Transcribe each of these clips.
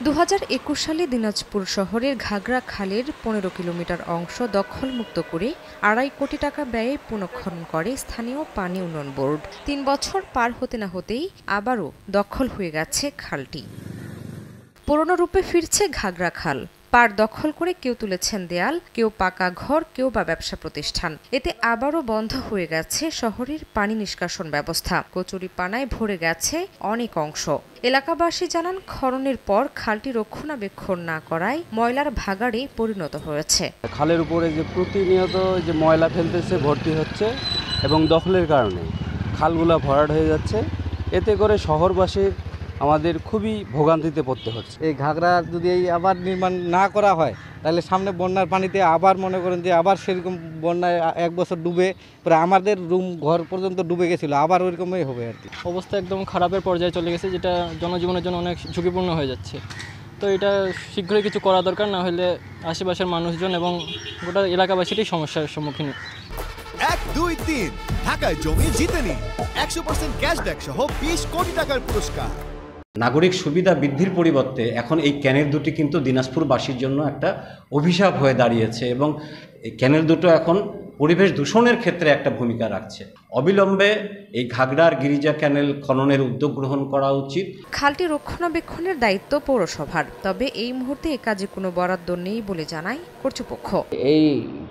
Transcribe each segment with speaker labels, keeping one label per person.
Speaker 1: 2021 সালে দিনাজপুর শহরের ঘাগড়া খালের 15 কিলোমিটার অংশ দখলমুক্ত করে 2.5 কোটি টাকা ব্যয়ে পুনঃখনন করে স্থানীয় পানি উন্নয়ন বোর্ড। 3 বছর পার হতে না হতেই আবারও দখল হয়ে গেছে খালটি। পুরনো রূপে ফিরছে ঘাগড়া খাল। পার দখল করে কেউ তুলেছেন দেয়াল, কেউ পাকা ঘর, কেউ বা ব্যবসা প্রতিষ্ঠান। এতে আবারও বন্ধ হয়ে গেছে শহরের পানি নিষ্কাশন ব্যবস্থা। কচুরিপানায় ভরে গেছে অনেক অংশ। এলাকাবাসী জানান, খননের পর খালটি রক্ষণাবেক্ষণ না করায় ময়লার ভাগাড়ে পরিণত হয়েছে।
Speaker 2: খালের উপরে যে প্রতিনিয়ত যে ময়লা ফেলতেছে, ভর্তি হচ্ছে এবং দখলের কারণে খালগুলা ভরাট হয়ে যাচ্ছে। এতে করে শহরবাসীর আমাদের খুবই ভোগান্তিতে পড়তে হচ্ছে।
Speaker 3: এই ঘাগড়া যদি আবার নির্মাণ না করা হয় তাহলে সামনে বন্যার পানিতে আবার মনে করেন যে আবার সেরকম বন্যায় 1 বছর ডুবে প্রায় আমাদের রুম ঘর পর্যন্ত ডুবে গেছিল, আবার ওইরকমই হবে আর কি।
Speaker 4: অবস্থা একদম খারাপের পর্যায়ে চলে গেছে, যেটা জনজীবনের জন্য অনেক ঝুঁকিপূর্ণ হয়ে যাচ্ছে। তো এটা শীঘ্রই কিছু করা দরকার, না হলে আশেপাশের মানুষজন এবং গোটা এলাকাবাসীরই সমস্যার সম্মুখীন।
Speaker 5: 1, 2, 3 ঢাকায় জমি জিতে নিন 100% ক্যাশব্যাক সহ 20 কোটি টাকার পুরস্কার।
Speaker 6: নাগরিক সুবিধা বৃদ্ধির পরিবর্তে এখন এই ক্যানেল দুটি কিন্তু দিনাজপুরবাসীর জন্য একটা অভিশাপ হয়ে দাঁড়িয়েছে এবং এই ক্যানেল দুটো এখন পরিবেশ দূষণের ক্ষেত্রে একটা ভূমিকা রাখছে। অবিলম্বে এই ঘাগড়ার গিরিজা ক্যানেল খননের উদ্যোগ গ্রহণ করা উচিত।
Speaker 1: খালটি রক্ষণাবেক্ষণের দায়িত্ব পৌরসভার, তবে এই মুহূর্তে এ কাজে কোনো বরাদ্দ নেই বলে জানায় কর্তৃপক্ষ।
Speaker 7: এই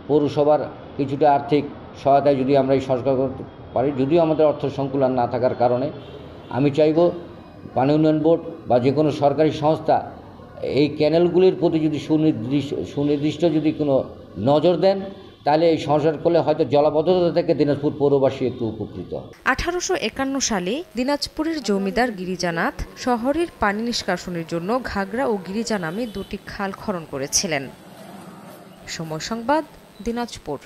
Speaker 7: পৌরসভার কিছুটা আর্থিক সহায়তায় যদি আমরা এই সংস্কার করতে পারি, যদিও আমাদের অর্থ সংকুলন না থাকার কারণে, আমি চাইব পানি উন্নয়ন বোর্ড বা যে কোনো সরকারি সংস্থা এই ক্যানেলগুলির প্রতি যদি সুনির্দিষ্ট যদি কোনো নজর দেন, তাহলে এই সংস্কার করলে হয়তো জলাবদ্ধতা থেকে দিনাজপুর পৌরবাসী একটু উপকৃত।
Speaker 1: 1851 সালে দিনাজপুরের জমিদার গিরিজানাথ শহরের পানি নিষ্কাশনের জন্য ঘাগড়া ও গিরিজা নামে 2টি খাল খনন করেছিলেন। সময় সংবাদ, দিনাজপুর।